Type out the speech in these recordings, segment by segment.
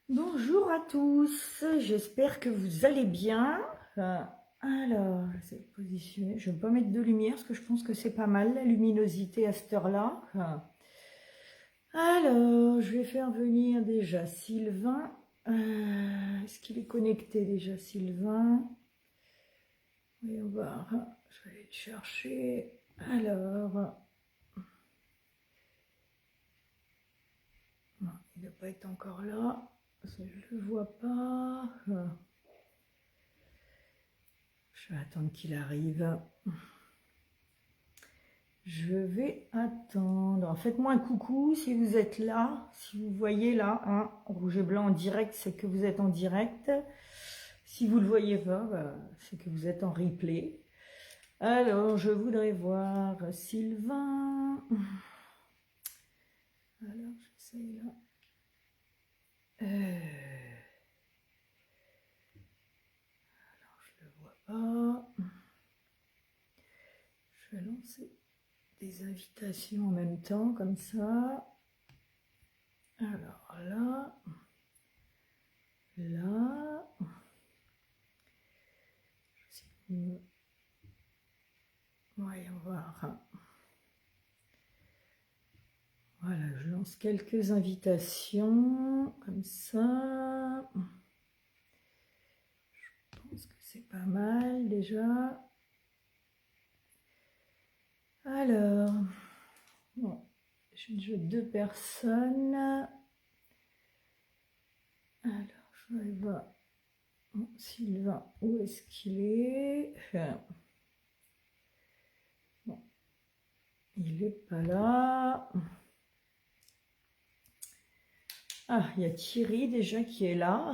Bonjour à tous, j'espère que vous allez bien. Alors, je vais positionner, je ne vais pas mettre de lumière parce que je pense que c'est pas mal la luminosité à cette heure-là. Alors, je vais faire venir déjà Sylvain. Est-ce qu'il est connecté déjà, Sylvain? Voyons voir, je vais aller le chercher. Alors, non, il ne doit pas être encore là. Je ne le vois pas. Je vais attendre qu'il arrive. Je vais attendre. Faites-moi un coucou si vous êtes là. Si vous voyez là, hein, rouge et blanc en direct, c'est que vous êtes en direct. Si vous ne le voyez pas, bah, c'est que vous êtes en replay. Alors, je voudrais voir Sylvain. Alors, j'essaye là. Alors, je ne le vois pas. Je vais lancer des invitations en même temps, comme ça. Alors là, voyons voir. Voilà, je lance quelques invitations, comme ça. Je pense que c'est pas mal déjà. Alors, bon, j'ai déjà 2 personnes. Alors, je vais voir Sylvain, où est-ce qu'il est? Bon, il n'est pas là. Ah, il y a Thierry déjà qui est là.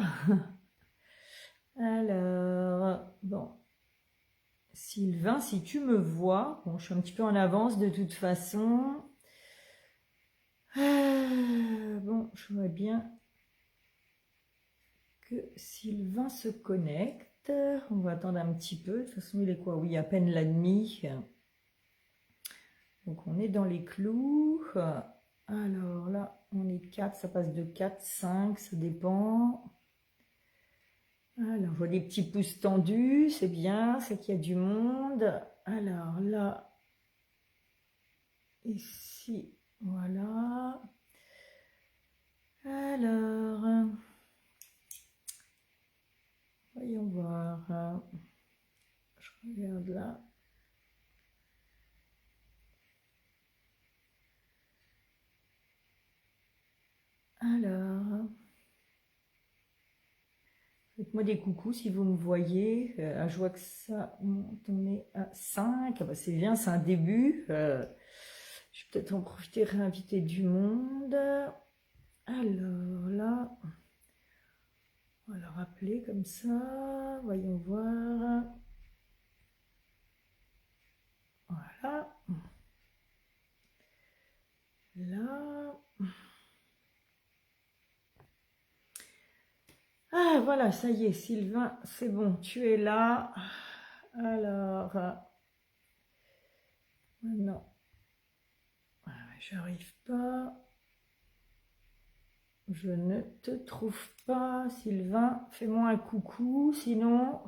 Alors, bon, Sylvain, si tu me vois, bon, je suis un petit peu en avance de toute façon. Bon, je vois bien que Sylvain se connecte. On va attendre un petit peu. De toute façon, il est quoi? Oui, à peine la demi. Donc, on est dans les clous. Alors là, on est 4, ça passe de 4, 5, ça dépend. Alors, je vois des petits pouces tendus, c'est bien, c'est qu'il y a du monde. Alors là, ici, voilà. Alors, voyons voir. Je regarde là. Alors, faites-moi des coucous si vous me voyez. Je vois que ça monte, on est à 5. Ah bah, c'est bien, c'est un début. Je vais peut-être en profiter, réinviter du monde. Alors là, on va le rappeler comme ça. Voyons voir. Voilà. Là. Ah, voilà, ça y est, Sylvain, c'est bon, tu es là. Alors, non, j'arrive pas. Je ne te trouve pas, Sylvain. Fais-moi un coucou, sinon,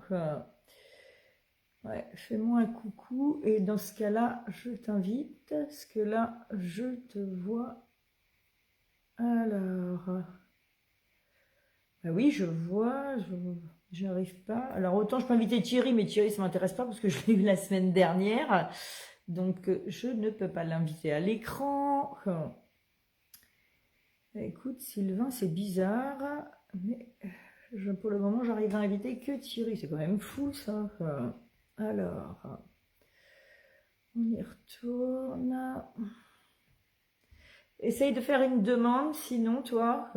ouais, fais-moi un coucou. Et dans ce cas-là, je t'invite, parce que là, je te vois. Alors, bah oui, je vois, j'arrive pas. Alors, autant je peux inviter Thierry, mais Thierry, ça m'intéresse pas parce que je l'ai eu la semaine dernière. Donc, je ne peux pas l'inviter à l'écran. Écoute, Sylvain, c'est bizarre, mais pour le moment, j'arrive à inviter que Thierry. C'est quand même fou, ça. Alors, on y retourne. Essaye de faire une demande, sinon, toi,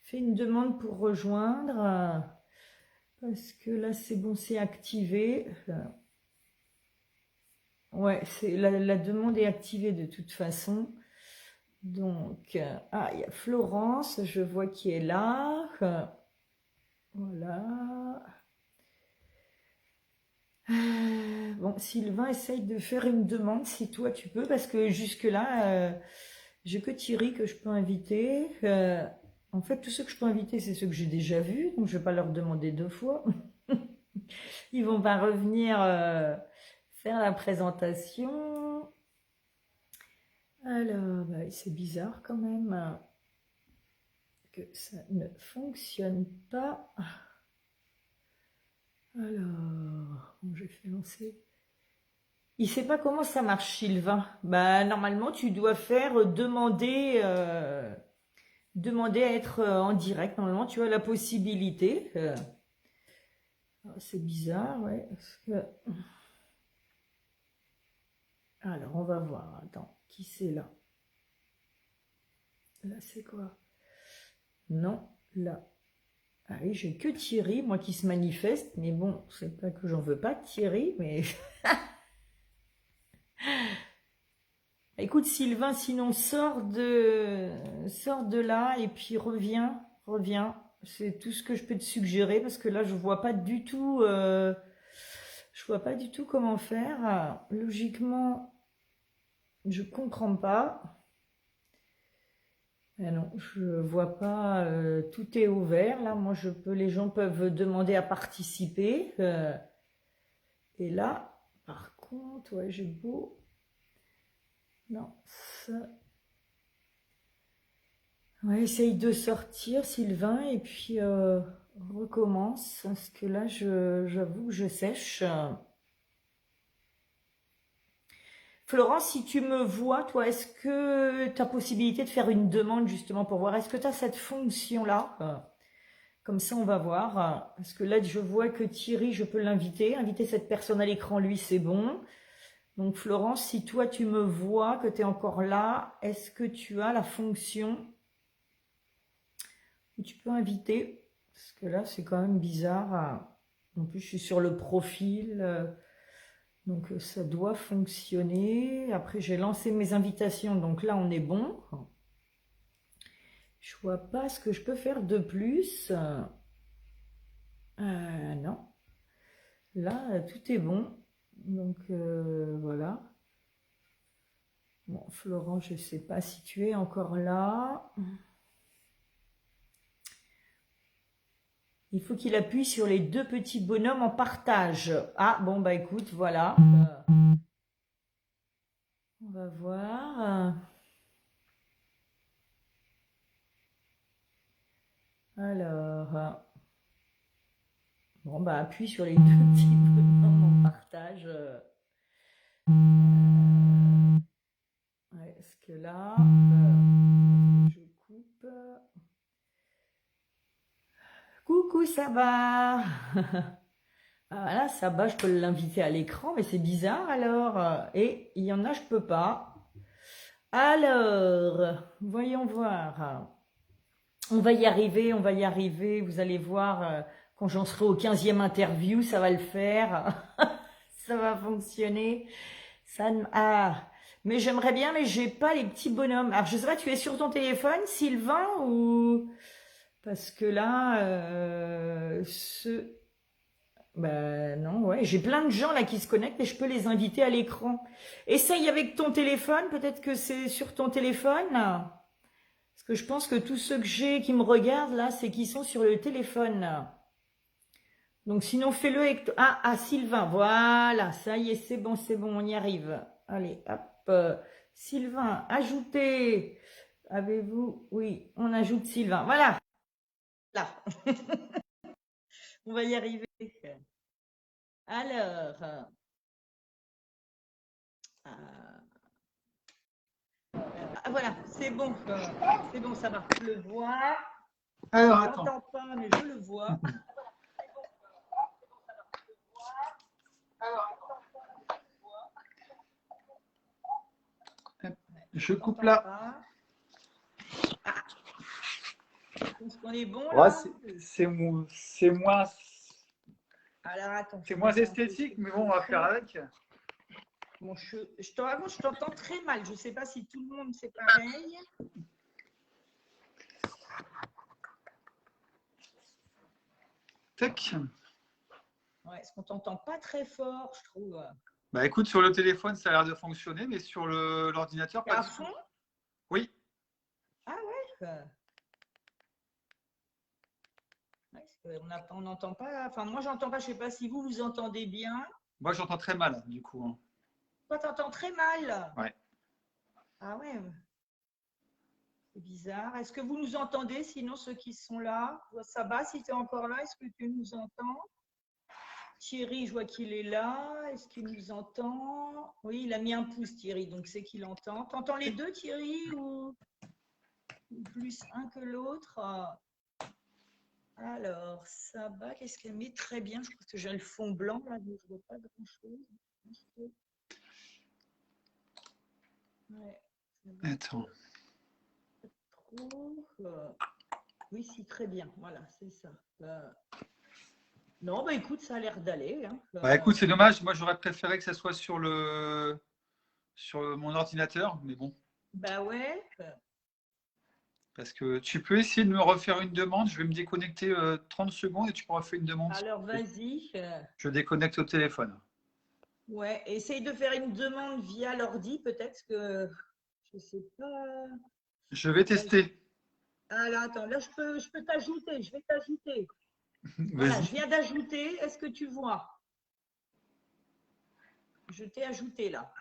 fais une demande pour rejoindre. Parce que là, c'est bon, c'est activé. Ouais, la demande est activée de toute façon. Donc, il y a Florence, je vois qui est là. Voilà. Bon, Sylvain, essaye de faire une demande si toi tu peux, parce que jusque-là, j'ai que Thierry que je peux inviter. En fait, tous ceux que je peux inviter, c'est ceux que j'ai déjà vus, donc je ne vais pas leur demander deux fois. Ils vont pas revenir faire la présentation. Alors, bah, c'est bizarre quand même que ça ne fonctionne pas. Alors, bon, je vais lancer. Il ne sait pas comment ça marche, Sylvain. Bah, normalement, tu dois faire demander à être en direct. Normalement, tu as la possibilité. C'est bizarre, ouais. Alors, on va voir. Attends, qui c'est là? Là, c'est quoi? Non, là. Ah oui, j'ai que Thierry, moi, qui se manifeste. Mais bon, c'est pas que j'en veux pas, Thierry, mais... Écoute, Sylvain, sinon, sors de là et puis reviens. C'est tout ce que je peux te suggérer parce que là, je vois pas du tout... je vois pas du tout comment faire. Logiquement, je comprends pas. Ah non, je vois pas. Tout est ouvert là. Moi, les gens peuvent demander à participer. Et là, par contre, ouais, j'ai beau. Non, ça. Ouais, essaye de sortir, Sylvain, et puis recommence. Parce que là, j'avoue que je sèche. Florence, si tu me vois, toi, est-ce que tu as possibilité de faire une demande justement pour voir, est-ce que tu as cette fonction-là? Comme ça, on va voir. Parce que là, je vois que Thierry, je peux l'inviter. Inviter cette personne à l'écran, lui, c'est bon. Donc, Florence, si toi, tu me vois, que tu es encore là, est-ce que tu as la fonction où tu peux inviter? Parce que là, c'est quand même bizarre. En plus, je suis sur le profil. Donc ça doit fonctionner. Après, j'ai lancé mes invitations, donc là, on est bon. Je vois pas ce que je peux faire de plus. Non. Là, tout est bon. Donc voilà. Bon, Florent, je ne sais pas si tu es encore là. Il faut qu'il appuie sur les deux petits bonhommes en partage. Ah, bon, bah écoute, voilà. On va voir. Alors, bon, bah appuie sur les deux petits bonhommes en partage. Ouais, est-ce que là, je coupe. Coucou, ça va? Ah, voilà, ça va, je peux l'inviter à l'écran, mais c'est bizarre alors. Et il y en a, je peux pas. Alors, voyons voir. On va y arriver, on va y arriver. Vous allez voir, quand j'en serai au 15e interview, ça va le faire. Ça va fonctionner. Ah, mais j'aimerais bien, mais j'ai pas les petits bonhommes. Alors, je sais pas, tu es sur ton téléphone, Sylvain, ou... Parce que là, Ben non, ouais, j'ai plein de gens là qui se connectent et je peux les inviter à l'écran. Essaye avec ton téléphone, peut-être que c'est sur ton téléphone. Parce que je pense que tous ceux que j'ai qui me regardent là, c'est qui sont sur le téléphone. Donc sinon, fais-le avec... Sylvain, voilà, ça y est, c'est bon, on y arrive. Allez, hop. Sylvain, ajoutez. Avez-vous... Oui, on ajoute Sylvain. Voilà. Là. On va y arriver. Alors, voilà, c'est bon, ça va. Je le vois. Alors, je n'entends pas, mais je le vois. Je coupe là. Est-ce qu'on est bon là? C'est moins. Alors attends. C'est moins esthétique, mais bon, on va faire avec. Bon, je t'entends très mal. Je ne sais pas si tout le monde c'est pareil. Tac. Ouais, est-ce qu'on t'entend pas très fort, je trouve. Bah écoute, sur le téléphone, ça a l'air de fonctionner, mais sur l'ordinateur, pas à du tout. fond? Oui. Ah ouais. On n'entend pas. Enfin, moi, j'entends pas. Je sais pas si vous entendez bien. Moi, j'entends très mal, du coup, hein. Toi, t'entends très mal. Ouais. Ah ouais, c'est bizarre. Est-ce que vous nous entendez, sinon ceux qui sont là? Saba, si tu es encore là, est-ce que tu nous entends? Thierry, je vois qu'il est là. Est-ce qu'il nous entend? Oui, il a mis un pouce, Thierry, donc c'est qu'il entend. T'entends les deux, Thierry, ou plus un que l'autre? Alors, Saba, qu'est-ce qu'elle met? Très bien. Je crois que j'ai le fond blanc, là, donc je ne vois pas grand-chose. Ouais, Attends. trop. Oui, si, très bien. Voilà, c'est ça. Non, bah écoute, ça a l'air d'aller, hein. Bah, écoute, c'est dommage. Moi, j'aurais préféré que ça soit sur mon ordinateur, mais bon. Bah ouais. Parce que tu peux essayer de me refaire une demande. Je vais me déconnecter 30 secondes et tu me refais une demande. Alors, vas-y. Je déconnecte au téléphone. Ouais, essaye de faire une demande via l'ordi, peut-être que je sais pas. Je vais tester. Alors, attends, là, je peux t'ajouter. Je vais t'ajouter. Voilà, Vas-y. je viens d'ajouter. Est-ce que tu vois? Je t'ai ajouté là.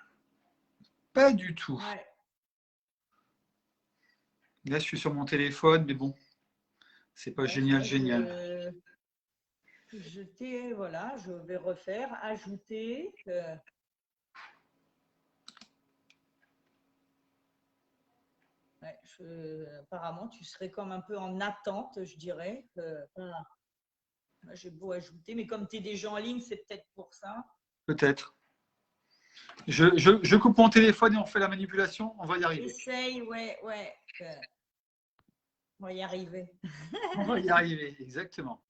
Pas du tout. Ouais. Là, je suis sur mon téléphone, mais bon, c'est pas Ouais, génial, génial. je t'ai, voilà, je vais refaire, ajouter. Ouais, apparemment, tu serais comme un peu en attente, je dirais. Voilà. J'ai beau ajouter, mais comme tu es déjà en ligne, c'est peut-être pour ça. Peut-être. Je coupe mon téléphone et on fait la manipulation. On va y arriver. Essaye, ouais, ouais. On va y arriver. On va y arriver, exactement.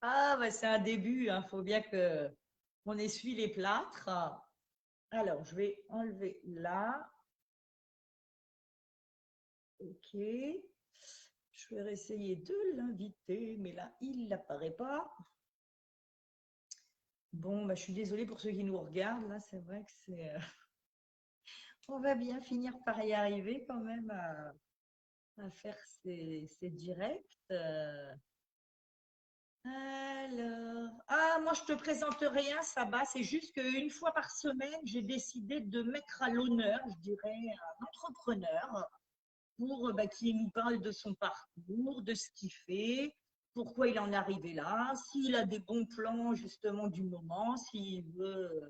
Ah, bah, c'est un début. Il faut bien qu'on essuie les plâtres. Alors, je vais enlever là. OK. Je vais essayer de l'inviter, mais là, il n'apparaît pas. Bon, bah, je suis désolée pour ceux qui nous regardent. Là, c'est vrai que c'est. On va bien finir par y arriver quand même à faire ces directs. Alors, moi je te présente rien, Saba. C'est juste qu'une fois par semaine, j'ai décidé de mettre à l'honneur, je dirais, un entrepreneur pour qu'il nous parle de son parcours, de ce qu'il fait, pourquoi il en est arrivé là, s'il a des bons plans justement du moment, s'il veut,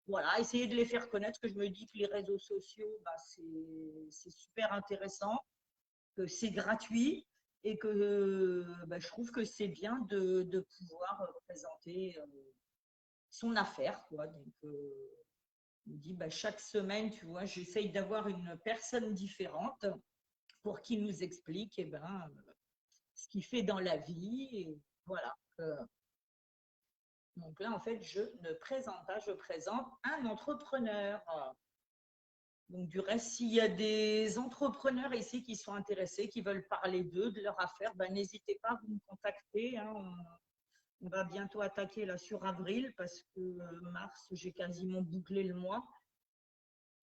voilà, essayer de les faire connaître. Que je me dis que les réseaux sociaux, c'est super intéressant, que c'est gratuit et que je trouve que c'est bien de pouvoir présenter son affaire, quoi. Donc, je me dis, chaque semaine, tu vois, j'essaye d'avoir une personne différente pour qu'il nous explique ce qu'il fait dans la vie. Et voilà. Donc là, en fait, je ne présente pas, je présente un entrepreneur. Donc, du reste, s'il y a des entrepreneurs ici qui sont intéressés, qui veulent parler d'eux, de leur affaire, n'hésitez pas à vous me contacter, hein. On va bientôt attaquer là sur avril parce que mars, j'ai quasiment bouclé le mois.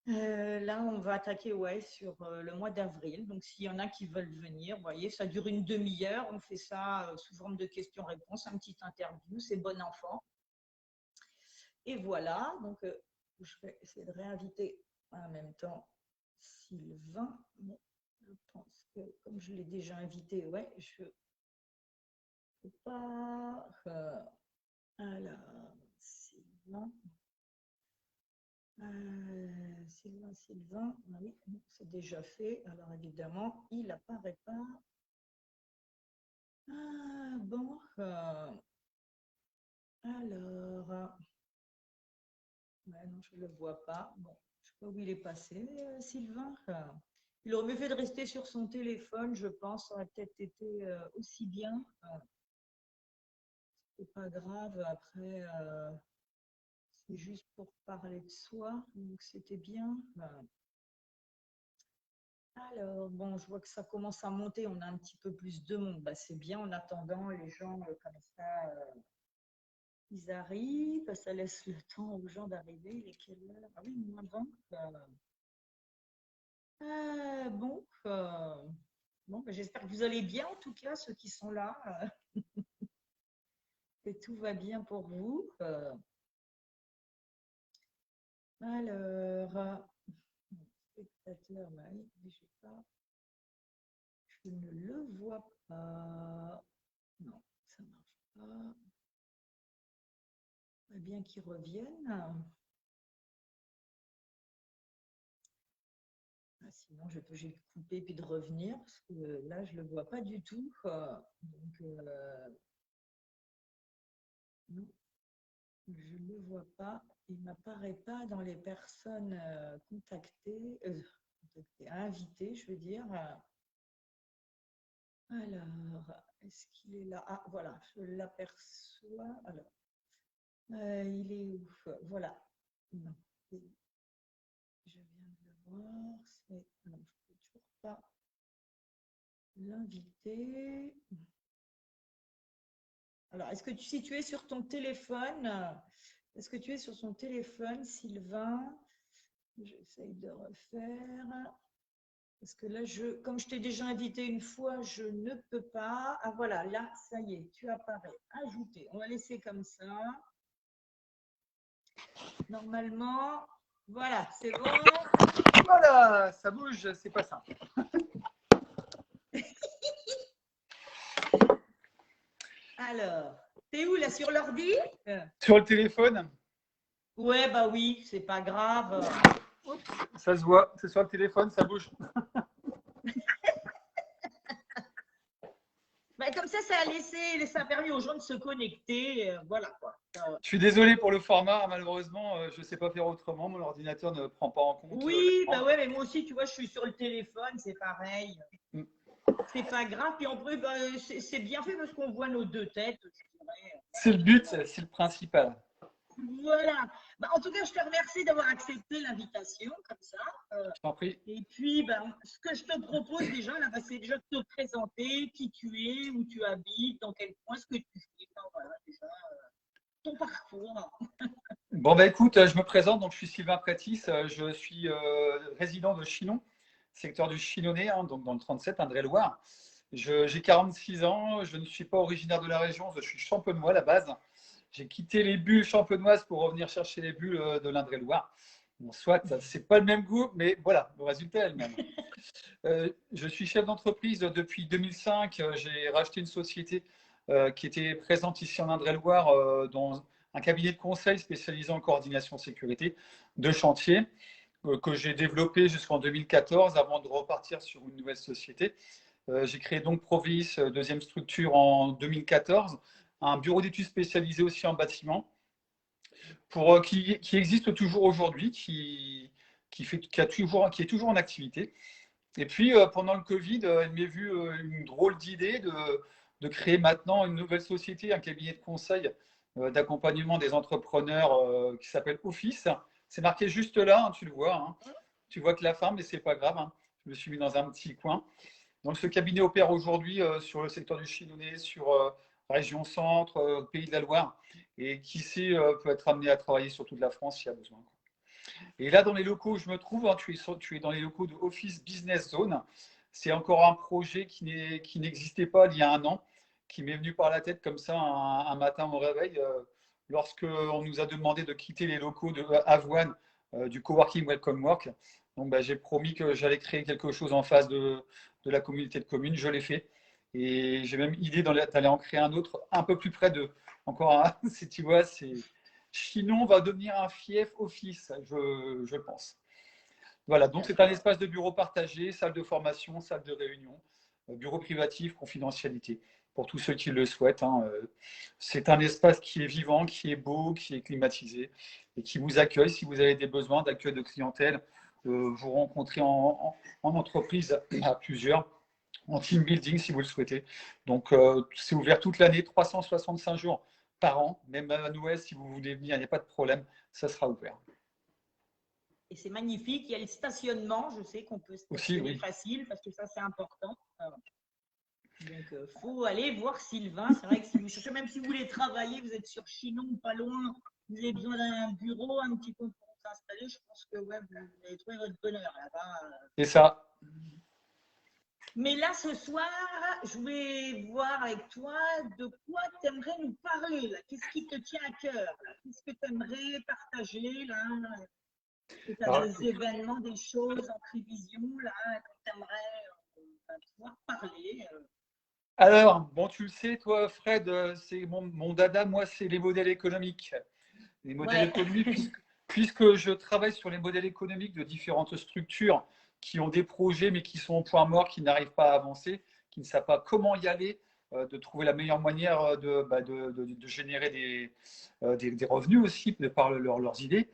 Là, on va attaquer sur le mois d'avril. Donc, s'il y en a qui veulent venir, vous voyez, ça dure une demi-heure. On fait ça sous forme de questions-réponses, un petit interview, c'est bon enfant. Et voilà, donc je vais essayer de réinviter en même temps Sylvain. Mais je pense que comme je l'ai déjà invité, je ne peux pas. Alors, Sylvain. Sylvain, oui, c'est déjà fait. Alors évidemment, il n'apparaît pas. Bon, alors, non, je ne le vois pas. Bon, je ne sais pas où il est passé, Sylvain. Il aurait mieux fait de rester sur son téléphone, je pense. Ça aurait peut-être été aussi bien. C'est pas grave. Après, c'est juste pour parler de soi. Donc, c'était bien. Alors, bon, je vois que ça commence à monter. On a un petit peu plus de monde. C'est bien. En attendant, les gens comme ça, ils arrivent. Ça laisse le temps aux gens d'arriver. Il est quelle heure? Ah oui, moins 20. Bon, Bon, ben, j'espère que vous allez bien, en tout cas, ceux qui sont là, que tout va bien pour vous. Alors, spectateur, je ne le vois pas. Non, ça ne marche pas. Il bien qu'il revienne. Sinon, je peux juste couper puis de revenir, parce que là, je ne le vois pas du tout. Donc, non, je ne le vois pas. Il ne m'apparaît pas dans les personnes contactées, invitées, je veux dire. Alors, est-ce qu'il est là? Ah, voilà, je l'aperçois. Alors, il est où? Voilà. Non, je viens de le voir. Non, je ne peux toujours pas l'inviter. Alors, si tu es sur ton téléphone, est-ce que tu es sur son téléphone, Sylvain? J'essaye de refaire. Parce que là, comme je t'ai déjà invité une fois, je ne peux pas. Ah voilà, là, ça y est, tu apparais. Ajouter. On va laisser comme ça. Normalement, voilà, c'est bon. Voilà, ça bouge, c'est pas simple. Alors, t'es où là, sur l'ordi? Sur le téléphone? Ouais, bah oui, c'est pas grave. Oups, ça se voit, c'est sur le téléphone, ça bouge. Bah, comme ça a permis aux gens de se connecter. Voilà quoi. Je suis désolé pour le format, malheureusement, je ne sais pas faire autrement. Mon ordinateur ne prend pas en compte. Oui, bah ouais, mais moi aussi, tu vois, je suis sur le téléphone, c'est pareil. Mm. C'est pas grave. Puis en plus, bah, c'est bien fait parce qu'on voit nos deux têtes. C'est le but, c'est le principal. Voilà. Bah, en tout cas, je te remercie d'avoir accepté l'invitation comme ça. Je t'en prie. Et puis, bah, ce que je te propose déjà, là, bah, c'est déjà de te présenter qui tu es, où tu habites, dans quel coin, ce que tu fais. Enfin, voilà, déjà, ton parcours. Bon, bah écoute, je me présente, donc je suis Sylvain Prétis, je suis résident de Chinon, secteur du Chinonnais, hein, donc dans le 37, Indre-et-Loire. J'ai 46 ans, je ne suis pas originaire de la région, je suis champenois à la base. J'ai quitté les bulles champenoises pour revenir chercher les bulles de l'Indre-et-Loire. Bon, soit, c'est pas le même goût, mais voilà, le résultat est le même. Je suis chef d'entreprise depuis 2005. J'ai racheté une société qui était présente ici en Indre-et-Loire dans un cabinet de conseil spécialisé en coordination sécurité de chantier que j'ai développé jusqu'en 2014 avant de repartir sur une nouvelle société. J'ai créé donc Provis, deuxième structure en 2014, un bureau d'études spécialisé aussi en bâtiment qui existe toujours aujourd'hui, qui est toujours en activité. Et puis, pendant le Covid, il m'est vu une drôle d'idée de créer maintenant une nouvelle société, un cabinet de conseil d'accompagnement des entrepreneurs qui s'appelle Office. C'est marqué juste là, hein, tu le vois. Hein. Tu vois que la femme, mais c'est pas grave. Hein. Je me suis mis dans un petit coin. Donc, ce cabinet opère aujourd'hui sur le secteur du Chinonnais, sur région centre, pays de la Loire, et qui sait peut être amené à travailler sur toute la France s'il y a besoin. Et là, dans les locaux où je me trouve, hein, tu es dans les locaux de Office Business Zone. C'est encore un projet qui n'existait pas il y a un an, qui m'est venu par la tête comme ça un matin au réveil, lorsqu'on nous a demandé de quitter les locaux de Avoine du coworking Welcome Work. Donc, bah, j'ai promis que j'allais créer quelque chose en face de la communauté de communes. Je l'ai fait. Et j'ai même idée d'aller en créer un autre un peu plus près de. Encore un, si tu vois, c'est. Chinon va devenir un fief office, je pense. Voilà, donc c'est un espace de bureau partagé, salle de formation, salle de réunion, bureau privatif, confidentialité, pour tous ceux qui le souhaitent. Hein. C'est un espace qui est vivant, qui est beau, qui est climatisé et qui vous accueille si vous avez des besoins d'accueil de clientèle, vous rencontrez en entreprise à plusieurs, en team building si vous le souhaitez. Donc, c'est ouvert toute l'année, 365 jours par an, même à Noël, si vous voulez venir, il n'y a pas de problème, ça sera ouvert. Et c'est magnifique. Il y a le stationnement. Je sais qu'on peut stationner facile parce que ça, c'est important. Donc, il faut aller voir Sylvain. C'est vrai que si vous cherchez, même si vous voulez travailler, vous êtes sur Chinon, pas loin, vous avez besoin d'un bureau un petit peu pour s'installer, je pense que ouais, vous allez trouver votre bonheur là-bas. C'est ça. Mais là, ce soir, je vais voir avec toi de quoi tu aimerais nous parler là. Qu'est-ce qui te tient à cœur là? Qu'est-ce que tu aimerais partager là? Est-ce que tu as Alors, des événements, des choses en prévision là que tu aimerais pouvoir parler alors, bon, tu le sais, toi, Fred, c'est mon dada, moi, c'est les modèles économiques. Les modèles Ouais. économiques, puisque je travaille sur les modèles économiques de différentes structures qui ont des projets mais qui sont au point mort, qui n'arrivent pas à avancer, qui ne savent pas comment y aller, de trouver la meilleure manière de générer des revenus aussi de par leurs idées.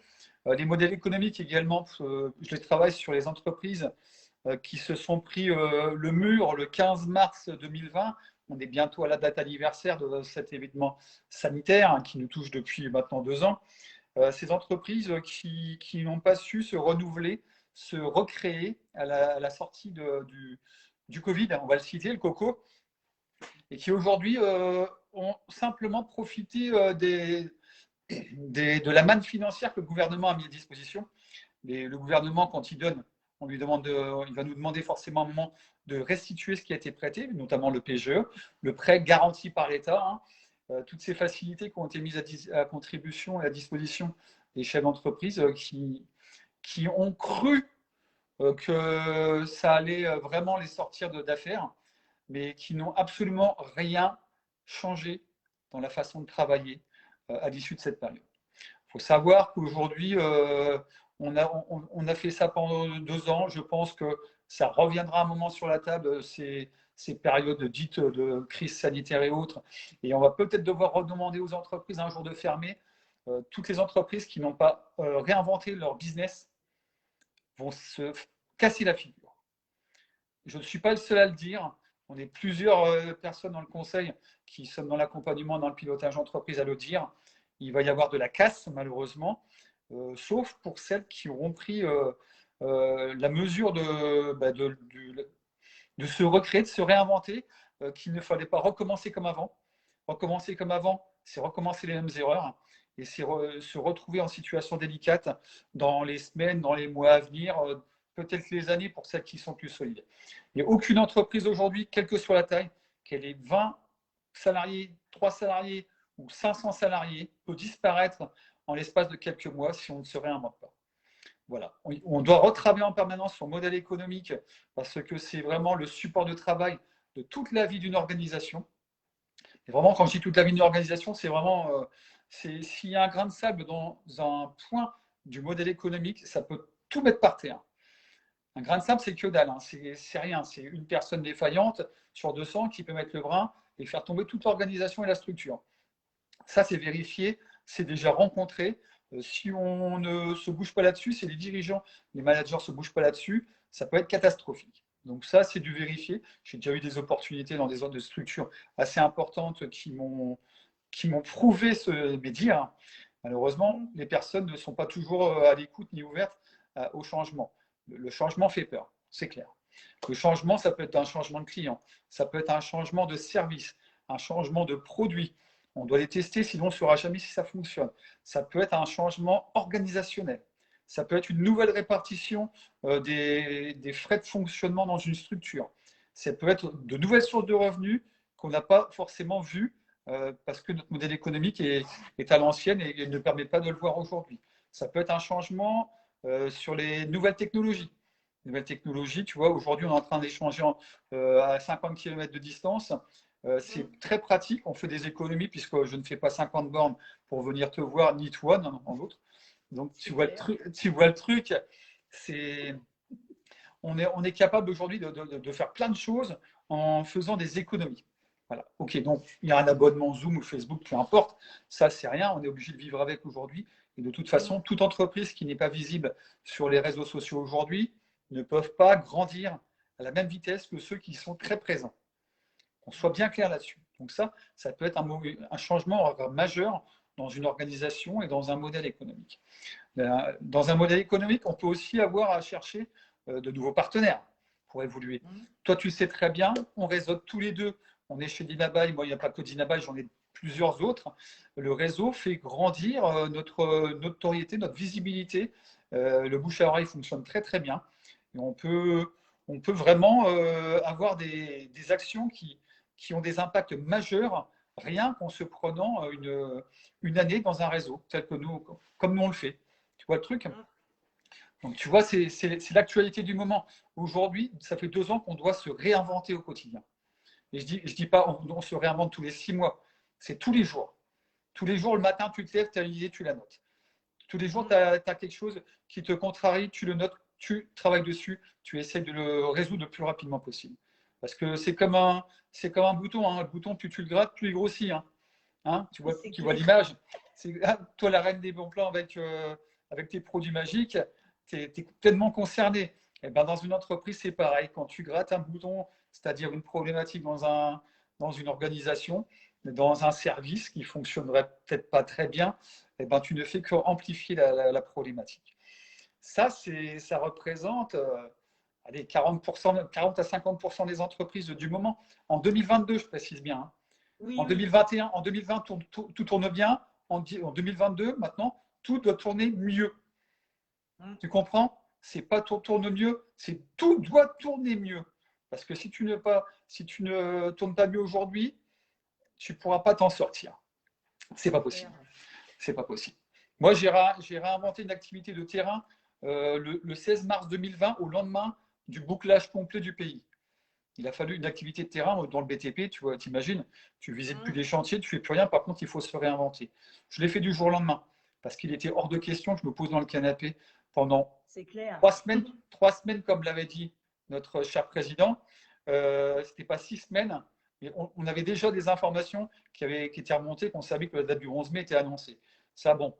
Les modèles économiques également, je les travaille sur les entreprises qui se sont pris le mur le 15 mars 2020. On est bientôt à la date anniversaire de cet événement sanitaire hein, qui nous touche depuis maintenant 2 ans. Ces entreprises qui n'ont pas su se renouveler, se recréer à la sortie du Covid, on va le citer, le coco, et qui aujourd'hui ont simplement profité de la manne financière que le gouvernement a mis à disposition. Le gouvernement, quand il donne, il va nous demander forcément à un moment de restituer ce qui a été prêté, notamment le PGE, le prêt garanti par l'État. Hein. Toutes ces facilités qui ont été mises à contribution et à disposition des chefs d'entreprise qui ont cru que ça allait vraiment les sortir d'affaires, mais qui n'ont absolument rien changé dans la façon de travailler à l'issue de cette période. Il faut savoir qu'aujourd'hui, on a fait ça pendant 2 ans. Je pense que ça reviendra un moment sur la table, ces périodes dites de crise sanitaire et autres. Et on va peut-être devoir redemander aux entreprises un jour de fermer. Toutes les entreprises qui n'ont pas réinventé leur business vont se casser la figure. Je ne suis pas le seul à le dire. On est plusieurs personnes dans le conseil qui sommes dans l'accompagnement, dans le pilotage d'entreprise à le dire. Il va y avoir de la casse, malheureusement, sauf pour celles qui auront pris la mesure de se recréer, de se réinventer, qu'il ne fallait pas recommencer comme avant. Recommencer comme avant, c'est recommencer les mêmes erreurs et c'est se retrouver en situation délicate dans les semaines, dans les mois à venir, peut-être les années pour celles qui sont plus solides. Il n'y a aucune entreprise aujourd'hui, quelle que soit la taille, qu'elle ait 20 salariés, 3 salariés ou 500 salariés, peut disparaître en l'espace de quelques mois si on ne se réinvente pas. Voilà. On doit retravailler en permanence son modèle économique parce que c'est vraiment le support de travail de toute la vie d'une organisation. Et vraiment, quand je dis toute la vie d'une organisation, c'est vraiment s'il y a un grain de sable dans un point du modèle économique, ça peut tout mettre par terre. Un grain de sable, c'est que dalle, hein. C'est rien. C'est une personne défaillante sur 200 qui peut mettre le brin et faire tomber toute l'organisation et la structure. Ça, c'est vérifié, c'est déjà rencontré. Si on ne se bouge pas là-dessus, si les dirigeants, les managers ne se bougent pas là-dessus, ça peut être catastrophique. Donc ça, c'est du vérifié. J'ai déjà eu des opportunités dans des zones de structure assez importantes qui m'ont prouvé ce média. Malheureusement, les personnes ne sont pas toujours à l'écoute ni ouvertes au changement. Le changement fait peur, c'est clair. Le changement, ça peut être un changement de client, ça peut être un changement de service, un changement de produit. On doit les tester, sinon on ne saura jamais si ça fonctionne. Ça peut être un changement organisationnel. Ça peut être une nouvelle répartition des frais de fonctionnement dans une structure. Ça peut être de nouvelles sources de revenus qu'on n'a pas forcément vues parce que notre modèle économique est à l'ancienne et ne permet pas de le voir aujourd'hui. Ça peut être un changement sur les nouvelles technologies. Les nouvelles technologies, tu vois, aujourd'hui, on est en train d'échanger à 50 km de distance. C'est très pratique. On fait des économies puisque je ne fais pas 50 bornes pour venir te voir, ni toi, non, en autre. Donc, tu vois le truc, on est capable aujourd'hui de faire plein de choses en faisant des économies. Voilà. Ok, donc il y a un abonnement Zoom ou Facebook, peu importe. Ça, c'est rien. On est obligé de vivre avec aujourd'hui. Et de toute façon, toute entreprise qui n'est pas visible sur les réseaux sociaux aujourd'hui ne peuvent pas grandir à la même vitesse que ceux qui sont très présents. Qu'on soit bien clair là-dessus. Donc ça peut être un changement majeur dans une organisation et dans un modèle économique. Dans un modèle économique, on peut aussi avoir à chercher de nouveaux partenaires pour évoluer. Toi, tu le sais très bien, on réseaute tous les deux. On est chez Dinabaye, moi, il n'y a pas que Dinabaye, j'en ai plusieurs autres. Le réseau fait grandir notre notoriété, notre visibilité. Le bouche à oreille fonctionne très, très bien. Et on peut vraiment avoir des actions qui ont des impacts majeurs, rien qu'en se prenant une année dans un réseau, tel que nous, comme nous on le fait. Tu vois le truc? Donc tu vois, c'est l'actualité du moment. Aujourd'hui, ça fait 2 ans qu'on doit se réinventer au quotidien. Et je dis pas on se réinvente tous les 6 mois, c'est tous les jours. Tous les jours, le matin, tu te lèves, tu as une idée, tu la notes. Tous les jours, tu as quelque chose qui te contrarie, tu le notes, tu travailles dessus, tu essaies de le résoudre le plus rapidement possible. Parce que c'est comme un bouton. Hein. Le bouton, plus tu le grattes, plus il grossit. Hein, tu vois l'image. Toi, la reine des bons plans avec tes produits magiques, tu es pleinement concerné. Et ben, dans une entreprise, c'est pareil. Quand tu grattes un bouton, c'est-à-dire une problématique dans une organisation, dans un service qui fonctionnerait peut-être pas très bien, et ben, tu ne fais qu'amplifier la problématique. Ça représente allez, 40 à 50% des entreprises du moment. En 2022, je précise bien. Hein. En 2021, en 2020, tout tourne bien. En 2022, maintenant, tout doit tourner mieux. Tu comprends? C'est pas tout tourne mieux, c'est tout doit tourner mieux. Parce que si tu ne tournes pas mieux aujourd'hui, tu ne pourras pas t'en sortir. C'est pas possible. C'est pas possible. Moi, j'ai réinventé une activité de terrain le 16 mars 2020, au lendemain du bouclage complet du pays. Il a fallu une activité de terrain dans le BTP, tu vois, t'imagines, tu visites plus les chantiers, tu fais plus rien, par contre, il faut se réinventer. Je l'ai fait du jour au lendemain, parce qu'il était hors de question que je me pose dans le canapé pendant 3 semaines, comme l'avait dit notre cher président. C'était pas 6 semaines, mais on avait déjà des informations qui étaient remontées, qu'on savait que la date du 11 mai était annoncée. Ça, bon,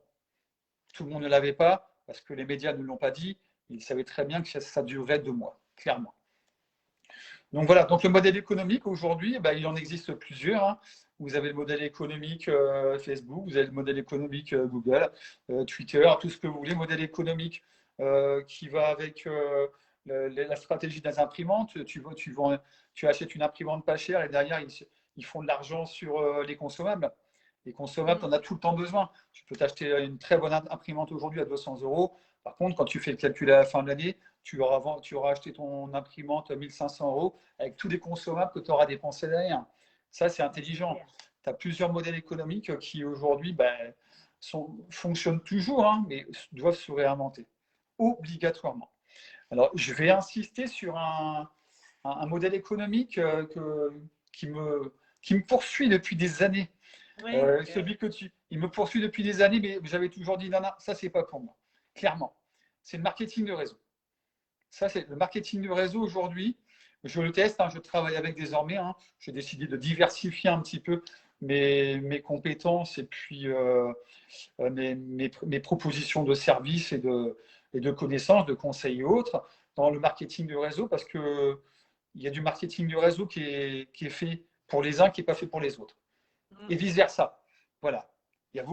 tout le monde ne l'avait pas, parce que les médias ne l'ont pas dit. Ils savaient très bien que ça durerait 2 mois, clairement. Donc voilà, donc le modèle économique aujourd'hui, il en existe plusieurs. Hein. Vous avez le modèle économique Facebook, vous avez le modèle économique Google, Twitter, tout ce que vous voulez, modèle économique qui va avec la stratégie des imprimantes. Tu achètes une imprimante pas chère et derrière, ils font de l'argent sur les consommables. Les consommables, tu en as tout le temps besoin. Tu peux t'acheter une très bonne imprimante aujourd'hui à 200 €. Par contre, quand tu fais le calcul à la fin de l'année, tu auras acheté ton imprimante à 1 500 € avec tous les consommables que tu auras dépensés derrière. Ça, c'est intelligent. Tu as plusieurs modèles économiques qui, aujourd'hui, fonctionnent toujours, hein, mais doivent se réinventer, obligatoirement. Alors, je vais insister sur un modèle économique qui me poursuit depuis des années. Il me poursuit depuis des années, mais j'avais toujours dit, non, ça, c'est pas pour moi. Clairement. C'est le marketing de réseau. Ça, c'est le marketing de réseau aujourd'hui. Je le teste, hein, je travaille avec désormais. Hein, j'ai décidé de diversifier un petit peu mes compétences et puis mes propositions de services et de connaissances, de conseils et autres dans le marketing de réseau, parce qu'il y a du marketing de réseau qui est fait pour les uns, qui n'est pas fait pour les autres. Et vice-versa. Voilà. Il y a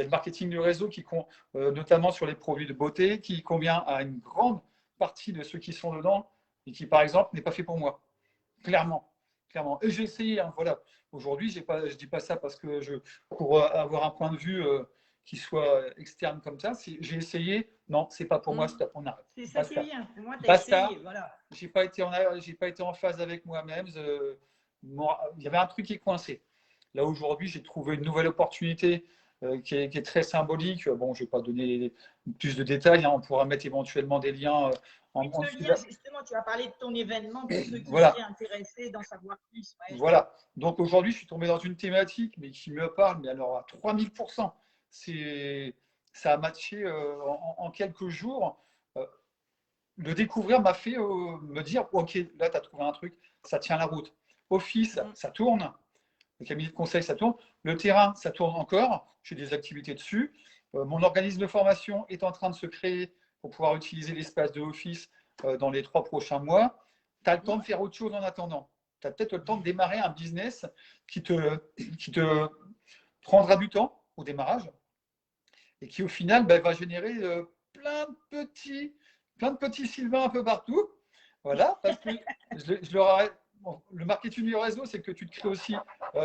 le marketing de réseau qui, notamment sur les produits de beauté, qui convient à une grande partie de ceux qui sont dedans et qui, par exemple, n'est pas fait pour moi. Clairement. Et j'ai essayé, hein, voilà. Aujourd'hui, je ne dis pas ça parce que pour avoir un point de vue qui soit externe comme ça. J'ai essayé, non, c'est pas pour moi, stop, on arrête. C'est ça qui est bien. Pour moi, tu as essayé, voilà. J'ai pas été en phase avec moi-même. Il y avait un truc qui coinçait. Là, aujourd'hui, j'ai trouvé une nouvelle opportunité qui est très symbolique. Bon, je ne vais pas donner plus de détails. Hein. On pourra mettre éventuellement des liens. Justement, tu vas parler de ton événement pour ceux qui seraient intéressés d'en savoir plus. Ouais. Voilà. Donc, aujourd'hui, je suis tombé dans une thématique mais qui me parle, mais alors à 3000%. Ça a matché en quelques jours. Le découvrir m'a fait me dire, OK, là, tu as trouvé un truc, ça tient la route. Office, ça tourne. Le cabinet de conseil, ça tourne. Le terrain, ça tourne encore. J'ai des activités dessus. Mon organisme de formation est en train de se créer pour pouvoir utiliser l'espace de Office dans les 3 prochains mois. Tu as le temps de faire autre chose en attendant. Tu as peut-être le temps de démarrer un business qui te prendra du temps au démarrage et qui, au final, va générer plein de petits Sylvains un peu partout. Voilà, parce que je leur arrête. Bon, le marketing du réseau, c'est que tu te crées aussi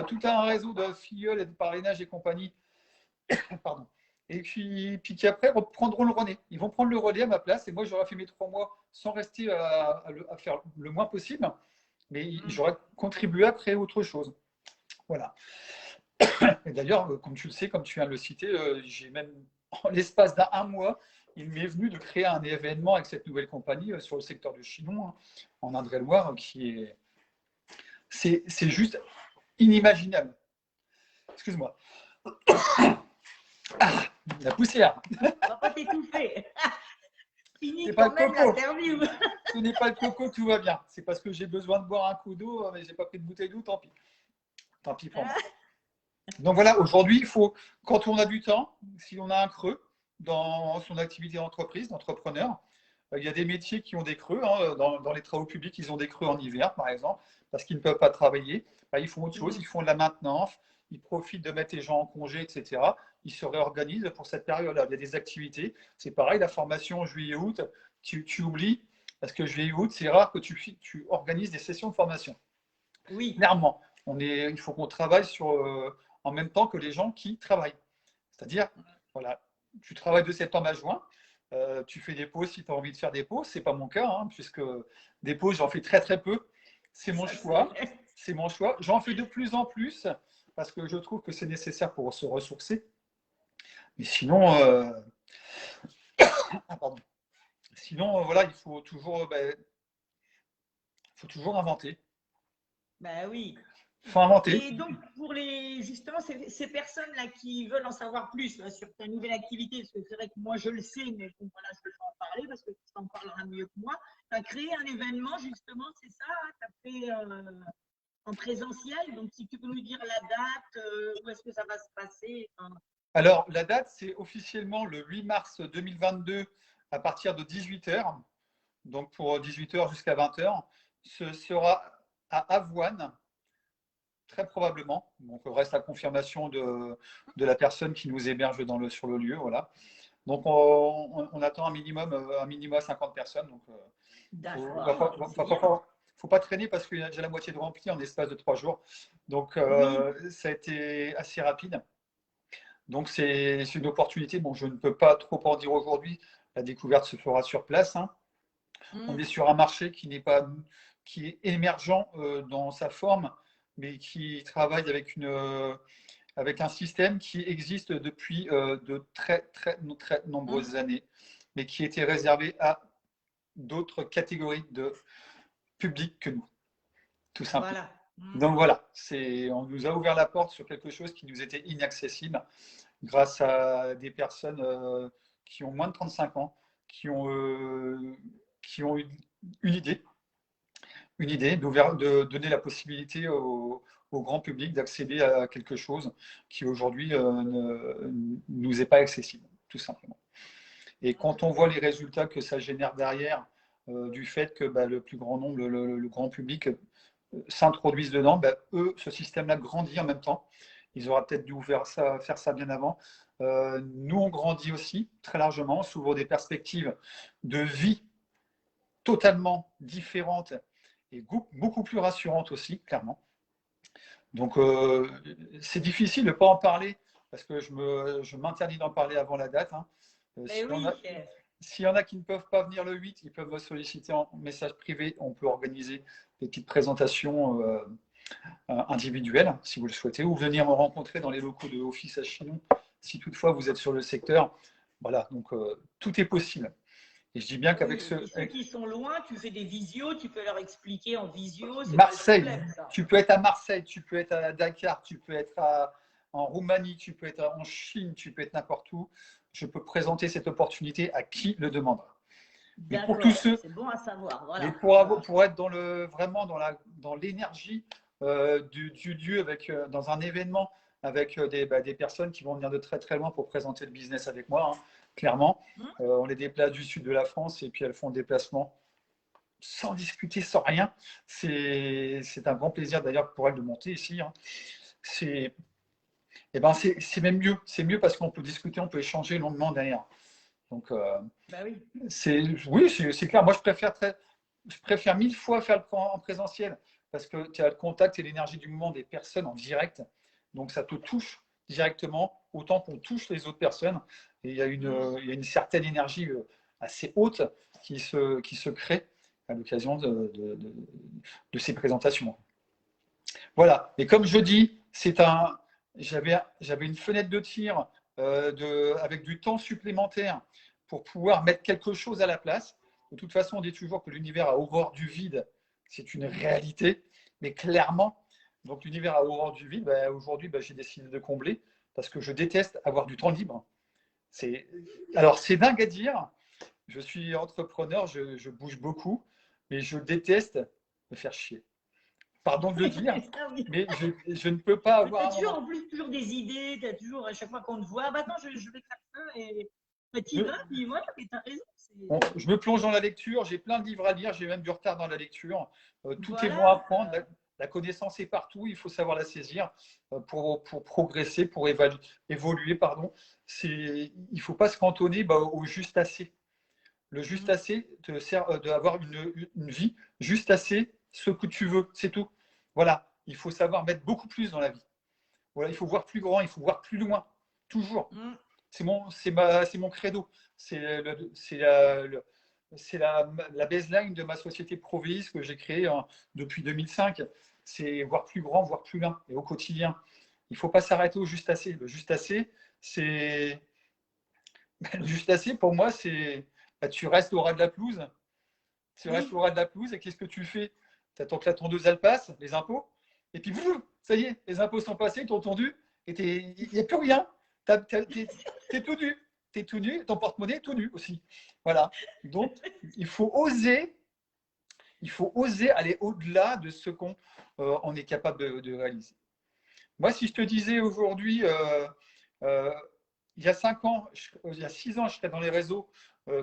tout un réseau de filleuls et de parrainage et compagnie. Pardon. Et puis qui après prendront le relais. Ils vont prendre le relais à ma place et moi, j'aurai fait mes 3 mois sans rester à faire le moins possible, mais j'aurais contribué à créer autre chose. Voilà. Et d'ailleurs, comme tu le sais, comme tu viens de le citer, j'ai même, en l'espace d'un mois, il m'est venu de créer un événement avec cette nouvelle compagnie sur le secteur du Chinon, en Indre-et-Loire, c'est juste inimaginable. Excuse-moi. Ah, la poussière. On va pas t'étouffer. Fini C'est pas quand même le coco. l'interview. Ce n'est pas le coco, tout va bien. C'est parce que j'ai besoin de boire un coup d'eau, mais j'ai pas pris de bouteille d'eau, tant pis. Tant pis pour moi. Donc voilà, aujourd'hui, il faut, quand on a du temps, si on a un creux dans son activité d'entreprise, d'entrepreneur, il y a des métiers qui ont des creux. Dans les travaux publics, ils ont des creux en hiver, par exemple, parce qu'ils ne peuvent pas travailler. Ils font autre chose, ils font de la maintenance, ils profitent de mettre les gens en congé, etc. Ils se réorganisent pour cette période-là. Il y a des activités. C'est pareil, la formation juillet-août, tu oublies, parce que juillet-août, c'est rare que tu organises des sessions de formation. Oui. Clairement, il faut qu'on travaille en même temps que les gens qui travaillent. C'est-à-dire, voilà, tu travailles de septembre à juin, tu fais des pauses si tu as envie de faire des pauses. Ce n'est pas mon cas, puisque des pauses, j'en fais très très peu. C'est mon choix. C'est mon choix. J'en fais de plus en plus parce que je trouve que c'est nécessaire pour se ressourcer. Mais sinon, voilà, il faut toujours inventer. Ben oui. Il faut inventer. Et donc, pour justement, ces personnes-là qui veulent en savoir plus là, sur ta nouvelle activité, parce que c'est vrai que moi, je le sais, mais bon, voilà, je ne peux pas en parler parce que tu en parleras mieux que moi. Tu as créé un événement, justement, c'est ça? Tu as fait en présentiel. Donc, si tu peux nous dire la date, où est-ce que ça va se passer? Alors, la date, c'est officiellement le 8 mars 2022 à partir de 18h. Donc, pour 18h jusqu'à 20h. Ce sera à Avoine, très probablement. Donc, reste la confirmation de la personne qui nous héberge sur le lieu. Voilà. Donc, on attend un minimum 50 personnes. Donc, faut pas traîner parce qu'il y a déjà la moitié de rempli en espace de 3 jours. Donc, ça a été assez rapide. Donc, c'est une opportunité. Bon, je ne peux pas trop en dire aujourd'hui. La découverte se fera sur place. On est sur un marché qui est émergent dans sa forme, mais qui travaille avec un système qui existe depuis de très, très, très nombreuses années, mais qui était réservé à d'autres catégories de public que nous, tout simplement. Voilà. Donc voilà, on nous a ouvert la porte sur quelque chose qui nous était inaccessible grâce à des personnes qui ont moins de 35 ans, qui ont eu une idée de donner la possibilité au grand public d'accéder à quelque chose qui aujourd'hui ne nous est pas accessible, tout simplement. Et quand on voit les résultats que ça génère derrière, du fait que le plus grand nombre, le grand public s'introduisent dedans, eux, ce système-là grandit en même temps. Ils auraient peut-être dû faire ça bien avant. Nous, on grandit aussi très largement, on s'ouvre des perspectives de vie totalement différentes et beaucoup plus rassurantes aussi, clairement. Donc, c'est difficile de ne pas en parler parce que je m'interdis d'en parler avant la date. S'il y en a qui ne peuvent pas venir le 8, ils peuvent me solliciter en message privé. On peut organiser des petites présentations individuelles, si vous le souhaitez, ou venir me rencontrer dans les locaux de Office à Chinon, si toutefois vous êtes sur le secteur. Voilà, donc tout est possible. Et je dis bien qu'avec ceux qui sont loin, tu fais des visios, tu peux leur expliquer en visio. Marseille, problème, tu peux être à Marseille, tu peux être à Dakar, tu peux être en Roumanie, tu peux être en Chine, tu peux être n'importe où. Je peux présenter cette opportunité à qui le demandera. Mais pour tous ceux, c'est bon à savoir. Voilà. Mais pour être vraiment dans l'énergie du Dieu, dans un événement avec des personnes qui vont venir de très très loin pour présenter le business avec moi, clairement. On les déplace du sud de la France et puis elles font le déplacement sans discuter, sans rien. C'est un grand plaisir d'ailleurs pour elles de monter ici. C'est même mieux. C'est mieux parce qu'on peut discuter, on peut échanger longuement derrière. Donc, oui. C'est clair. Moi, je préfère 1000 fois faire le point en présentiel parce que tu as le contact et l'énergie du moment des personnes en direct. Donc, ça te touche directement autant qu'on touche les autres personnes. Et il y a une certaine énergie assez haute qui se créent à l'occasion de ces présentations. Voilà. Et comme je dis, j'avais une fenêtre de tir avec du temps supplémentaire pour pouvoir mettre quelque chose à la place. De toute façon, on dit toujours que l'univers a horreur du vide. C'est une réalité, mais clairement, donc l'univers a horreur du vide. Aujourd'hui, j'ai décidé de combler parce que je déteste avoir du temps libre. Alors, c'est dingue à dire. Je suis entrepreneur, je bouge beaucoup, mais je déteste me faire chier. Pardon de le dire, mais je ne peux pas avoir. Tu as toujours, en plus, toujours des idées, tu as toujours, à chaque fois qu'on te voit, bah attends, je vais faire ça, et tu vas, puis voilà, mais tu as raison. Je me plonge dans la lecture, j'ai plein de livres à lire, j'ai même du retard dans la lecture. Tout est bon à apprendre, la connaissance est partout, il faut savoir la saisir pour progresser, pour évoluer. Il ne faut pas se cantonner au juste assez. Le juste assez te sert d'avoir une vie juste assez, ce que tu veux, c'est tout. Voilà, il faut savoir mettre beaucoup plus dans la vie. Voilà, il faut voir plus grand, il faut voir plus loin, toujours. C'est mon credo. C'est la baseline de ma société Provis que j'ai créée depuis 2005. C'est voir plus grand, voir plus loin, et au quotidien. Il ne faut pas s'arrêter au juste assez. Le juste assez, le juste assez pour moi, c'est tu restes au ras de la pelouse. Tu restes au ras de la pelouse et qu'est-ce que tu fais? Tu attends que la tondeuse elle passe, les impôts, et puis ça y est, les impôts sont passés, ils t'ont tondu, et il n'y a plus rien. T'es tout nu. T'es tout nu, ton porte-monnaie est tout nu aussi. Voilà. Donc, il faut oser aller au-delà de ce qu'on est capable de réaliser. Moi, si je te disais aujourd'hui, il y a 5 ans, il y a 6 ans, je serais dans les réseaux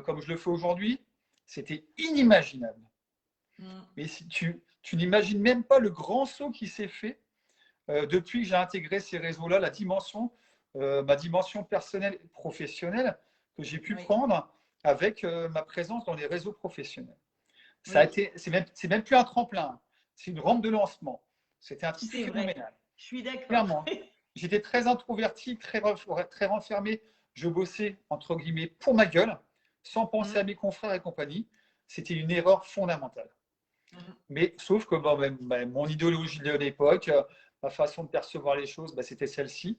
comme je le fais aujourd'hui, c'était inimaginable. Mais si tu n'imagines même pas le grand saut qui s'est fait depuis que j'ai intégré ces réseaux-là, ma dimension personnelle et professionnelle que j'ai pu prendre avec ma présence dans les réseaux professionnels. C'est même plus un tremplin, c'est une rampe de lancement. C'était un truc phénoménal. Je suis d'accord. Clairement. J'étais très introverti, très renfermé. Je bossais, entre guillemets, pour ma gueule, sans penser à mes confrères et compagnie. C'était une erreur fondamentale. Mais sauf que mon idéologie de l'époque, ma façon de percevoir les choses, c'était celle-ci.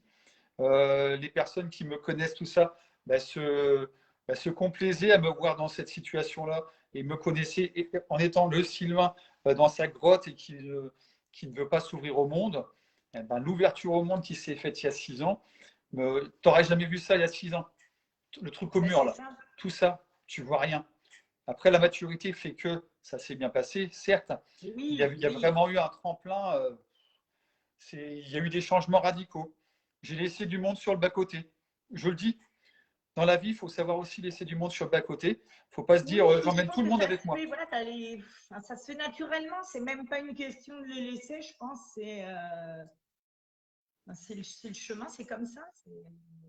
Les personnes qui me connaissent, tout ça, se complaisaient à me voir dans cette situation-là et me connaissaient en étant le Sylvain dans sa grotte et qui ne veut pas s'ouvrir au monde. L'ouverture au monde qui s'est faite il y a 6 ans, tu n'aurais jamais vu ça il y a 6 ans. Le truc au mur, là, tout ça, tu vois rien. Après, la maturité fait que ça s'est bien passé, certes. Il y a vraiment eu un tremplin. Il y a eu des changements radicaux. J'ai laissé du monde sur le bas-côté. Je le dis, dans la vie, il faut savoir aussi laisser du monde sur le bas-côté. Il ne faut pas se dire, j'emmène tout le monde avec moi. Voilà, ça se fait naturellement. Ce n'est même pas une question de les laisser, je pense. C'est le chemin, c'est comme ça.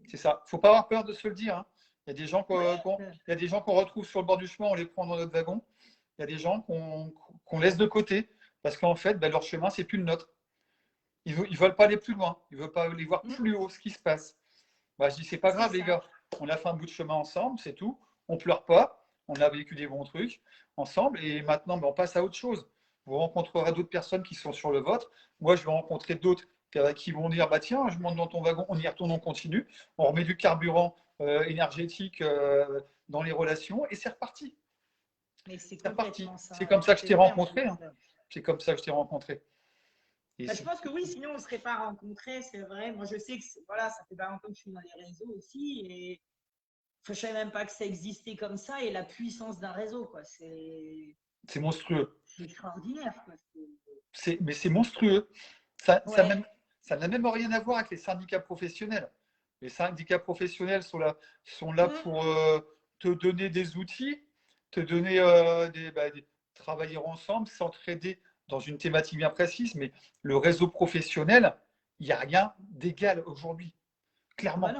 C'est ça. Il ne faut pas avoir peur de se le dire. Hein. Il y a des gens qu'on retrouve sur le bord du chemin, on les prend dans notre wagon. Il y a des gens qu'on laisse de côté parce qu'en fait, leur chemin, ce n'est plus le nôtre. Ils ne veulent pas aller plus loin. Ils ne veulent pas aller voir plus haut ce qui se passe. Je dis, c'est pas grave, les gars. On a fait un bout de chemin ensemble, c'est tout. On ne pleure pas. On a vécu des bons trucs ensemble. Et maintenant, on passe à autre chose. Vous rencontrerez d'autres personnes qui sont sur le vôtre. Moi, je vais rencontrer d'autres qui vont dire, tiens, je monte dans ton wagon, on y retourne, on continue. On remet du carburant énergétique dans les relations et c'est reparti. C'est reparti. C'est comme ça que je t'ai rencontré. Hein. C'est comme ça que je t'ai rencontré. Je pense que oui, sinon on ne serait pas rencontrés, c'est vrai. Moi, je sais que ça fait pas longtemps que je suis dans les réseaux aussi. Et je ne savais même pas que ça existait comme ça et la puissance d'un réseau. C'est monstrueux. C'est extraordinaire. Mais c'est monstrueux. Ça n'a même rien à voir avec les syndicats professionnels. Les syndicats professionnels sont là pour te donner des outils, te donner travailler ensemble, s'entraider dans une thématique bien précise. Mais le réseau professionnel, il n'y a rien d'égal aujourd'hui. Clairement.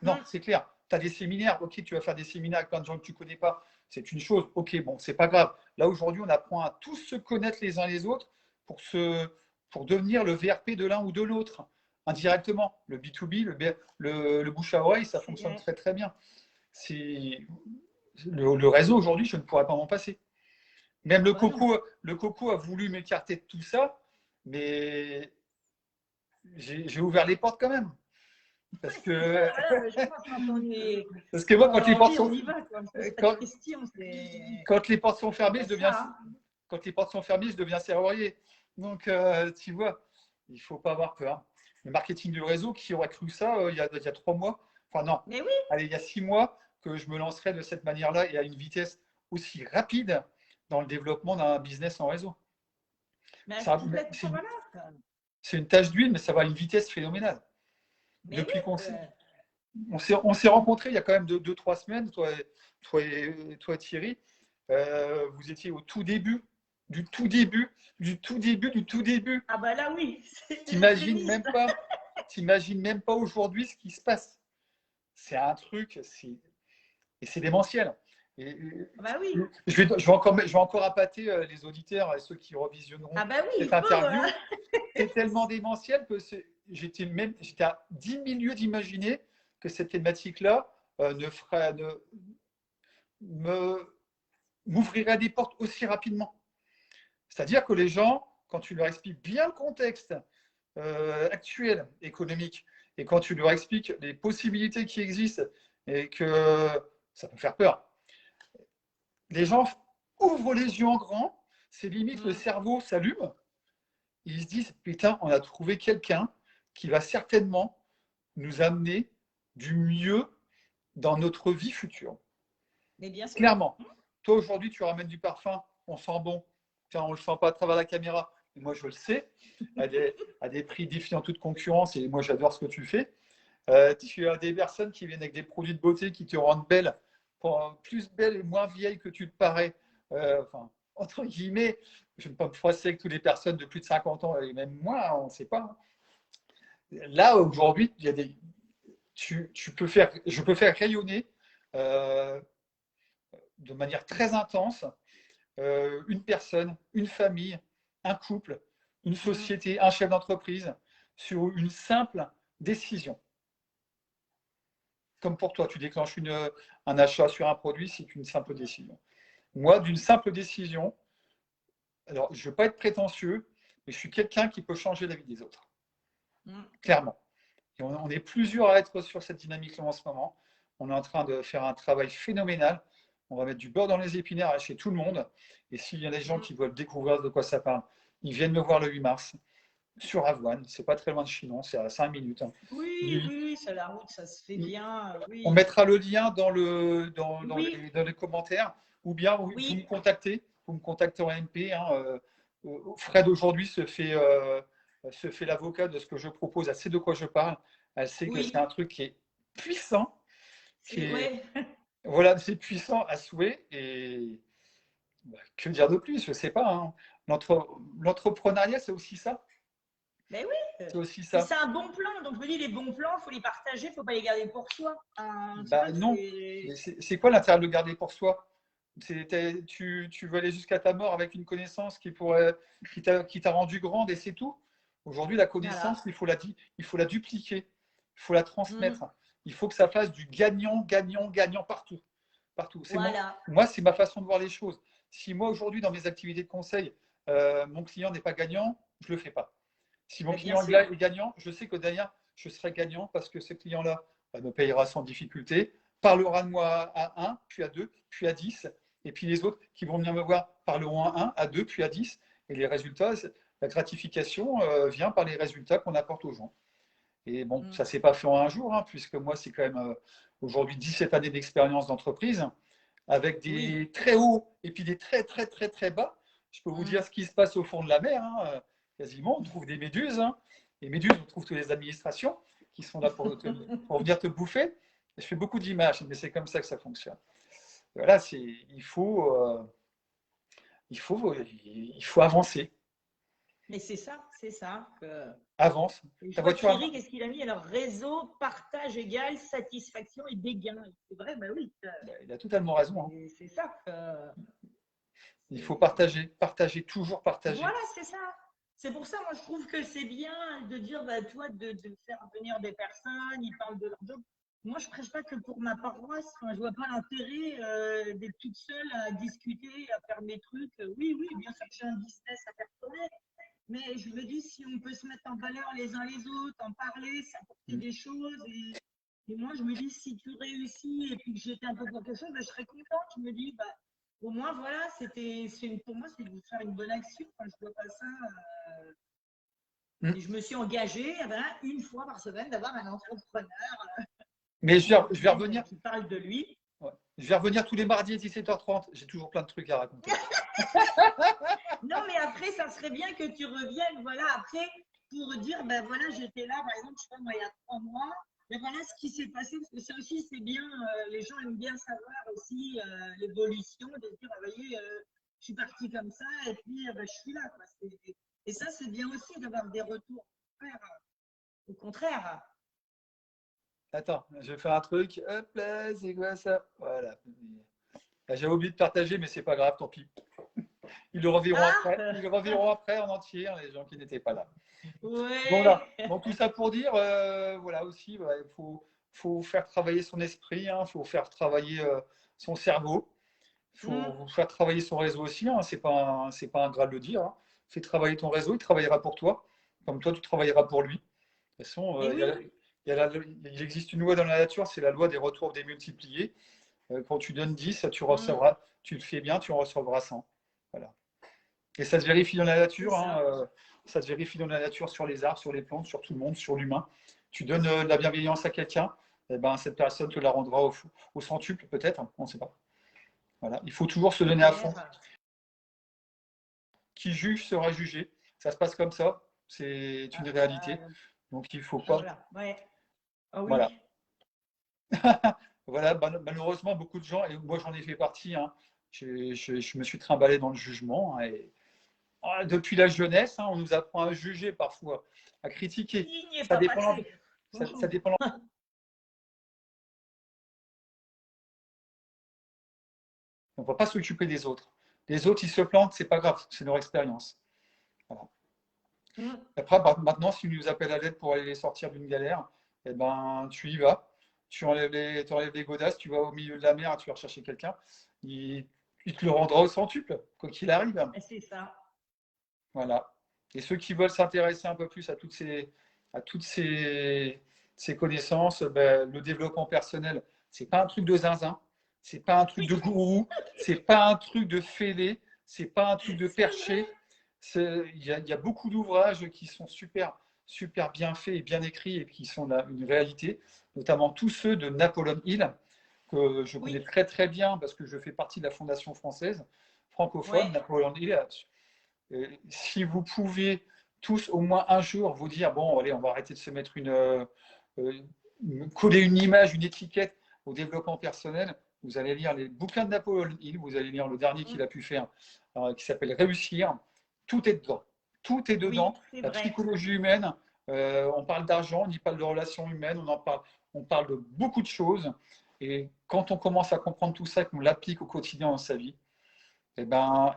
Non, c'est clair. Tu as des séminaires. Ok, tu vas faire des séminaires avec plein de gens que tu ne connais pas. C'est une chose. Ok, bon, c'est pas grave. Là, aujourd'hui, on apprend à tous se connaître les uns les autres pour devenir le VRP de l'un ou de l'autre, indirectement. Le B2B, le bouche à oreille, ça fonctionne très très bien. le réseau, aujourd'hui, je ne pourrais pas m'en passer. Même Ah bah non. le coco a voulu m'écarter de tout ça, mais j'ai ouvert les portes quand même. Parce C'est ça, que, voilà, je pense quand parce que moi, quand on a envie, on y va, quoi. On se pose pas de quand, questions. C'est quand les portes sont fermées, comme ça, hein. quand les portes sont fermées, je deviens serrurier. Donc, tu vois, il ne faut pas avoir peur. Le marketing du réseau, qui aurait cru ça il y a 3 mois, enfin non, Mais oui, allez, il y a 6 mois, que je me lancerais de cette manière-là et à une vitesse aussi rapide dans le développement d'un business en réseau. mais Ça, complètement, voilà. c'est une tâche d'huile, mais ça va à une vitesse phénoménale. Mais Depuis qu'on oui, s'est rencontrés il y a quand même 2-3 semaines, toi et Thierry, vous étiez au tout début, du tout début, du tout début, du tout début. ah bah là, oui, c'est les T'imagines prémices. même pas, t'imagines même pas aujourd'hui ce qui se passe. C'est un truc, et c'est démentiel. Et, Ah bah oui, je vais encore appâter les auditeurs et ceux qui revisionneront ah bah oui, il cette faut. interview. C'est tellement démentiel que j'étais à 10 000 lieues d'imaginer que cette thématique-là m'ouvrirait des portes aussi rapidement. C'est-à-dire que les gens, quand tu leur expliques bien le contexte actuel économique et quand tu leur expliques les possibilités qui existent et que ça peut faire peur, les gens ouvrent les yeux en grand, c'est limite le cerveau s'allume, ils se disent putain, on a trouvé quelqu'un qui va certainement nous amener du mieux dans notre vie future. Mais bien sûr. Clairement. Toi, aujourd'hui, tu ramènes du parfum, on sent bon. Tiens, on ne le sent pas à travers la caméra, mais moi, je le sais, à des prix défiant toute concurrence, et moi, j'adore ce que tu fais. Tu as des personnes qui viennent avec des produits de beauté qui te rendent belle, plus belle et moins vieille que tu te parais. Enfin, entre guillemets, je ne vais pas me froisser avec toutes les personnes de plus de 50 ans, et même moins, on ne sait pas. Là, aujourd'hui, il y a des, je peux faire rayonner euh, de manière très intense une personne, une famille, un couple, une société, un chef d'entreprise sur une simple décision. Comme pour toi, tu déclenches un achat sur un produit, c'est une simple décision. Moi, d'une simple décision, alors je ne veux pas être prétentieux, mais je suis quelqu'un qui peut changer la vie des autres. Clairement. Et on est plusieurs à être sur cette dynamique-là en ce moment. On est en train de faire un travail phénoménal. On va mettre du beurre dans les épinards chez tout le monde. Et s'il y a des gens qui veulent découvrir de quoi ça parle, ils viennent me voir le 8 mars sur Avoine. C'est pas très loin de Chinon, c'est à 5 minutes. Oui, oui, ça la route, ça se fait bien. On Oui, mettra le lien dans oui, dans les commentaires, ou bien vous oui. me contactez. Vous me contactez en MP. Hein, Fred aujourd'hui se fait l'avocat de ce que je propose. Elle sait de quoi je parle. Elle sait que c'est un Oui, truc qui est puissant, qui est ouais. voilà, c'est puissant à souhait. Et bah, que dire de plus? Je sais pas. Hein. L'entrepreneuriat, c'est aussi ça. Ben oui. C'est aussi Puis ça. c'est un bon plan. Donc je me dis, les bons plans, il faut les partager, il ne faut pas les garder pour soi. Tu Bah vois, non. Mais c'est quoi l'intérêt de le garder pour soi? Tu veux aller jusqu'à ta mort avec une connaissance qui t'a rendu grande et c'est tout. Aujourd'hui, la connaissance, voilà. il faut la dupliquer, il faut la transmettre. Il faut que ça fasse du gagnant, gagnant, gagnant partout. Partout. Voilà. Moi, c'est ma façon de voir les choses. Si moi, aujourd'hui, dans mes activités de conseil, mon client n'est pas gagnant, je ne le fais pas. Si mon Ben, bien client sûr. est gagnant, je sais que derrière, je serai gagnant parce que ce client-là me payera sans difficulté, parlera de moi à 1, puis à 2, puis à 10, et puis les autres qui vont venir me voir parleront à 1, à 2, puis à 10, et les résultats, la gratification vient par les résultats qu'on apporte aux gens. Et bon, ça ne s'est pas fait en un jour, hein, puisque moi, c'est quand même aujourd'hui 17 années d'expérience d'entreprise, avec des très hauts et puis des très, très, très, très bas. Je peux vous dire ce qui se passe au fond de la mer. Hein, quasiment, on trouve des méduses. Hein. Les méduses, on trouve toutes les administrations qui sont là pour venir te bouffer. Je fais beaucoup d'images, mais c'est comme ça que ça fonctionne. Voilà, il faut avancer. Mais c'est ça, c'est ça. Avance. Je Ta vois voiture Thierry, qu'est-ce qu'il a mis? Alors, réseau, partage égal, satisfaction et dégain. C'est vrai, ben oui. Il a totalement raison. Hein. C'est ça. Il faut partager, partager, toujours partager. Voilà, c'est ça. C'est pour ça, moi, je trouve que c'est bien de dire, bah, toi, de faire venir des personnes, ils parlent de leur job. moi, je prêche pas que pour ma paroisse. Enfin, je vois pas l'intérêt d'être toute seule à discuter, à faire mes trucs. Oui, oui, bien sûr que j'ai un business à faire connaître. Mais je me dis, si on peut se mettre en valeur les uns les autres, en parler, s'apporter des choses. Et moi, je me dis, si tu réussis et puis que j'étais un peu pour quelque chose, ben, je serais contente. Je me dis, bah, au moins, voilà, pour moi, c'est de faire une bonne action. Enfin, je vois pas ça. Et je me suis engagée une fois par semaine d'avoir un entrepreneur Mais je vais revenir. qui parle de lui. Ouais. Je vais revenir tous les mardis à 17h30. J'ai toujours plein de trucs à raconter. Non, mais après, ça serait bien que tu reviennes, voilà, après, pour dire, ben voilà, j'étais là, par exemple, je sais pas, moi, il y a 3 mois, mais voilà ce qui s'est passé, parce que ça aussi, c'est bien, les gens aiment bien savoir aussi l'évolution, de se dire, ah, vous voyez, je suis partie comme ça, et puis, ben, je suis là, quoi. Et ça, c'est bien aussi d'avoir des retours. Au contraire. Attends, je vais faire un truc. Hop là, c'est quoi ça? Voilà. J'avais oublié de partager, mais c'est pas grave, tant pis. Ils le reverront après. Ils le reverront après en entier, hein, les gens qui n'étaient pas là. Ouais. Voilà. Donc tout ça pour dire, voilà aussi, il faut faire travailler son esprit, il faut faire travailler son cerveau, il faut faire travailler son réseau aussi. C'est pas un gras de le dire. Fais travailler ton réseau, il travaillera pour toi, comme toi tu travailleras pour lui. De toute façon, il existe une loi dans la nature, c'est la loi des retours démultipliés. Quand tu donnes 10, tu recevras, tu le fais bien, tu en recevras 100. Voilà. Et ça se vérifie dans la nature, ça se vérifie dans la nature, sur les arbres, sur les plantes, sur tout le monde, sur l'humain. Tu donnes de la bienveillance à quelqu'un, et ben, cette personne te la rendra au centuple, peut-être, on ne sait pas. Voilà. Il faut toujours se donner à fond. Qui juge sera jugé. Ça se passe comme ça, c'est une réalité. Donc il ne faut pas. Voilà. Ouais. Oh, oui. Voilà. Voilà, malheureusement, beaucoup de gens, et moi j'en ai fait partie, je me suis trimballé dans le jugement. Et depuis la jeunesse, on nous apprend à juger parfois, à critiquer. Ça dépend, ça dépend. On ne va pas s'occuper des autres. Les autres, ils se plantent, c'est pas grave, c'est leur expérience. Voilà. Après, maintenant, s'ils nous appellent à l'aide pour aller les sortir d'une galère, eh ben, tu y vas. Tu enlèves les godasses, tu vas au milieu de la mer, tu vas rechercher quelqu'un. Il te le rendra au centuple, quoi qu'il arrive. C'est ça. Voilà. Et ceux qui veulent s'intéresser un peu plus à toutes ces connaissances, le développement personnel, c'est pas un truc de zinzin, c'est pas un truc de gourou, c'est pas un truc de fêlé, c'est pas un truc de perché. Il y a beaucoup d'ouvrages qui sont super, super bien faits et bien écrits et qui sont une réalité, notamment tous ceux de Napoleon Hill, que je connais très très bien parce que je fais partie de la Fondation française francophone. Napoleon Hill, si vous pouvez tous au moins un jour vous dire, bon, allez, on va arrêter de se mettre coller une image, une étiquette au développement personnel, vous allez lire les bouquins de Napoléon Hill, vous allez lire le dernier qu'il a pu faire, qui s'appelle Réussir. Tout est dedans. Tout est dedans. La psychologie humaine, on parle d'argent, on parle de relations humaines, on parle de beaucoup de choses. Et quand on commence à comprendre tout ça et qu'on l'applique au quotidien dans sa vie, eh ben,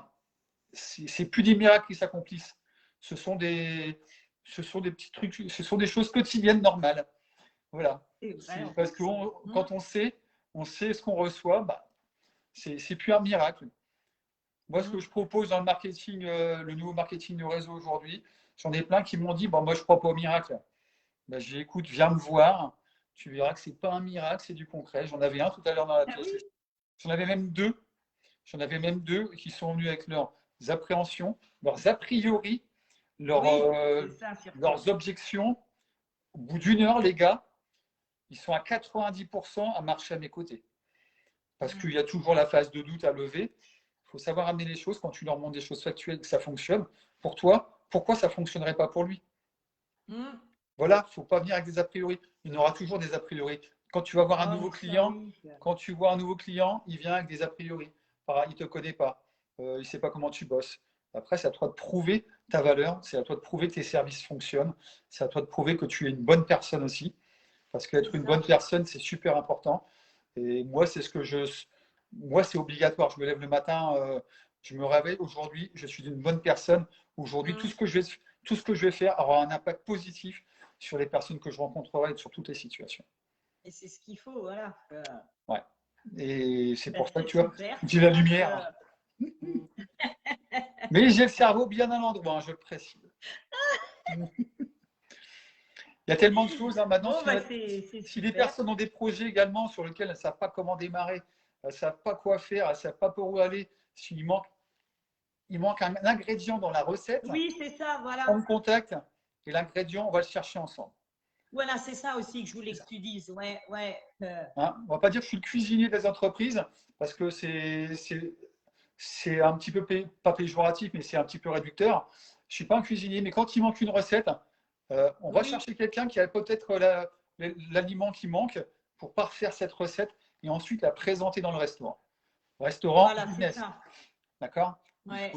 c'est plus des miracles qui s'accomplissent. Ce sont des petits trucs, ce sont des choses quotidiennes normales. Voilà. Parce que quand on sait ce qu'on reçoit, c'est plus un miracle. Moi, ce que je propose dans le marketing, le nouveau marketing de réseau aujourd'hui, j'en ai plein qui m'ont dit, moi, je ne crois pas au miracle. J'ai dit, écoute, viens me voir, tu verras que ce n'est pas un miracle, c'est du concret. J'en avais un tout à l'heure dans la pièce. J'en avais même deux. J'en avais même deux qui sont venus avec leurs appréhensions, leurs a priori, leurs objections. Au bout d'une heure, les gars, ils sont à 90% à marcher à mes côtés. Parce qu'il y a toujours la phase de doute à lever. Il faut savoir amener les choses quand tu leur montres des choses factuelles, que ça fonctionne. Pour toi, pourquoi ça ne fonctionnerait pas pour lui? Voilà, il ne faut pas venir avec des a priori. Il y en aura toujours des a priori. Quand tu vas voir un nouveau client, il vient avec des a priori. Il ne te connaît pas. Il ne sait pas comment tu bosses. Après, c'est à toi de prouver ta valeur. C'est à toi de prouver que tes services fonctionnent. C'est à toi de prouver que tu es une bonne personne aussi. Parce qu'être une bonne personne, c'est super important. Et moi, c'est obligatoire. Je me lève le matin, je me réveille. Aujourd'hui, je suis une bonne personne. Aujourd'hui, tout ce que je vais faire aura un impact positif sur les personnes que je rencontrerai et sur toutes les situations. Et c'est ce qu'il faut, voilà. Ouais. Et c'est pour ça que C'est tu vois, super. j'ai la lumière. Mais j'ai le cerveau bien à l'endroit, hein, je le précise. Il y a tellement de choses maintenant. Bon, Si c'est si les super. personnes ont des projets également sur lesquels elles ne savent pas comment démarrer, elles ne savent pas quoi faire, elles ne savent pas par où aller, s'il manque un ingrédient dans la recette, Oui, c'est ça, voilà. prends contact et l'ingrédient, on va le chercher ensemble. Voilà, c'est ça aussi que je voulais que tu dises. Ouais, ouais. Hein, on ne va pas dire que je suis le cuisinier des entreprises parce que c'est un petit peu, pas péjoratif, mais c'est un petit peu réducteur. Je ne suis pas un cuisinier, mais quand il manque une recette, on va Oui. chercher quelqu'un qui a peut-être l'aliment qui manque pour parfaire cette recette et ensuite la présenter dans le restaurant. Restaurant, Voilà, c'est business. ça. D'accord? Ouais.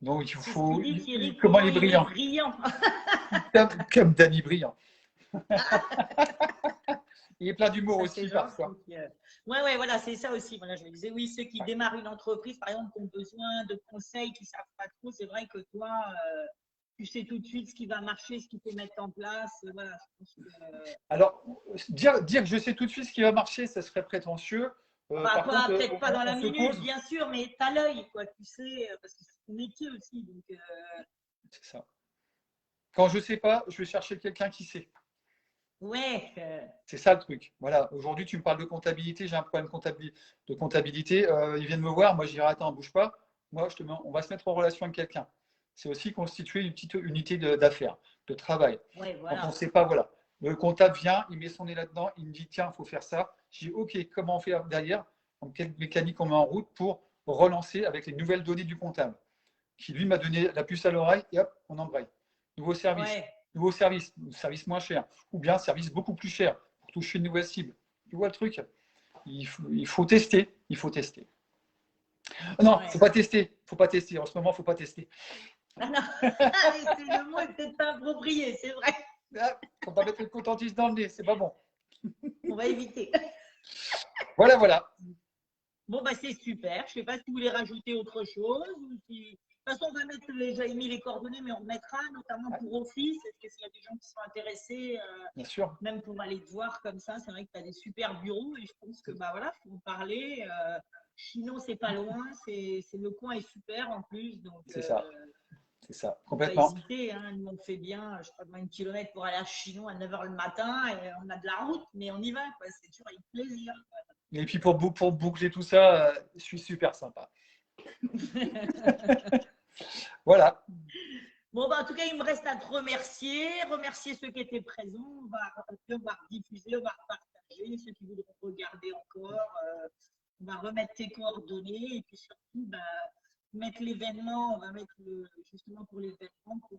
Donc, il C'est ce faut. qu'il dit Thierry, Comment il est il est brillant? brillant. Comme Danny Brillant. Il est plein d'humour Ça, aussi c'est parfois. gentil. Ouais, ouais, voilà, c'est ça aussi. Voilà, je me disais, oui, ceux qui démarrent une entreprise, par exemple, qui ont besoin de conseils, qui ne savent pas trop, c'est vrai que toi, tu sais tout de suite ce qui va marcher, ce qu'il faut mettre en place. Voilà, je pense que. Alors, dire que je sais tout de suite ce qui va marcher, ça serait prétentieux. Bah, Par contre, peut-être pas dans la on se minute, pose. bien sûr, mais tu as l'œil, quoi, tu sais, parce que c'est ton métier aussi. Donc, C'est ça. Quand je ne sais pas, je vais chercher quelqu'un qui sait. ouais. C'est ça le truc. Voilà. Aujourd'hui, tu me parles de comptabilité, j'ai un problème de comptabilité. Ils viennent me voir, moi je dirais attends, bouge pas. Moi, on va se mettre en relation avec quelqu'un. C'est aussi constituer une petite unité d'affaires, de travail. Ouais, Quand voilà. on ne sait pas, voilà. Le comptable vient, il met son nez là-dedans, il me dit tiens, il faut faire ça. Je dis ok, comment on fait derrière? Quelle mécanique on met en route pour relancer avec les nouvelles données du comptable, qui lui m'a donné la puce à l'oreille et hop, on embraye. Nouveau service, Ouais. service moins cher, ou bien service beaucoup plus cher pour toucher une nouvelle cible. Tu vois le truc? Il faut tester, il faut tester. Non, il Ouais. ne faut pas tester, il faut pas tester. En ce moment, il ne faut pas tester. Ah non, le mot est peut-être pas approprié, c'est vrai. Il ne faut pas mettre le coton-tige dans le nez, c'est pas bon. On va éviter. Voilà, voilà. Bon, bah, c'est super. Je ne sais pas si vous voulez rajouter autre chose. Ou si... De toute façon, on va mettre, j'avais mis les coordonnées, mais on mettra notamment pour Office. Est-ce que s'il y a des gens qui sont intéressés, Bien sûr. même pour aller te voir comme ça, c'est vrai que tu as des super bureaux et je pense que, bah voilà, il faut en parler. Sinon, c'est pas loin. Le coin est super en plus. Donc, c'est ça. C'est ça, faut pas complètement. hésiter. Hein. Nous, on fait bien, je sais pas, 20 km pour aller à Chinon à 9h le matin et on a de la route, mais on y va. C'est toujours avec plaisir. Et puis pour boucler tout ça, je suis super sympa. Voilà. Bon, bah, en tout cas, il me reste à te remercier ceux qui étaient présents. On va diffuser, on va partager, ceux qui voudront regarder encore. On va remettre tes coordonnées et puis surtout, bah, mettre l'événement, on va mettre justement pour l'événement pour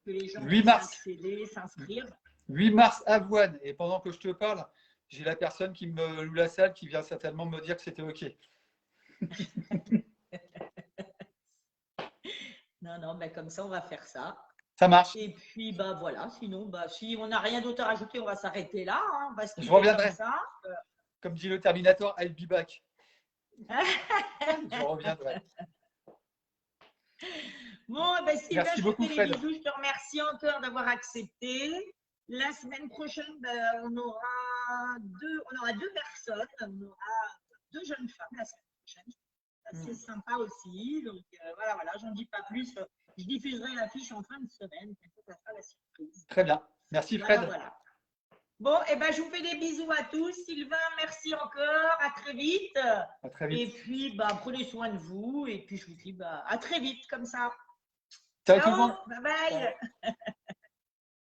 que les gens 8 puissent mars. accéder, s'inscrire. 8 mars, Avoine. Et pendant que je te parle, j'ai la personne qui me loue la salle qui vient certainement me dire que c'était OK. Non, bah, comme ça, on va faire ça. Ça marche. Et puis, bah, voilà, sinon, bah, si on n'a rien d'autre à rajouter, on va s'arrêter là. Hein, on va se Je reviendrai. comme ça. Comme dit le Terminator, I'll be back. Je reviendrai. Bon, ben Sylvain, Merci je beaucoup, te fais Fred. des bisous. Je te remercie encore d'avoir accepté. La semaine prochaine, ben, on aura deux personnes. On aura deux jeunes femmes la semaine prochaine. C'est sympa aussi. Donc, voilà, j'en dis pas plus. Je diffuserai l'affiche en fin de semaine. Ça sera la surprise. Très bien. Merci, Fred. Voilà. Bon, et ben, je vous fais des bisous à tous. Sylvain, merci encore. À très vite. À très vite. Et puis, bah, prenez soin de vous. Et puis, je vous dis bah, à très vite, comme ça. Ciao tout le monde. Bye bye.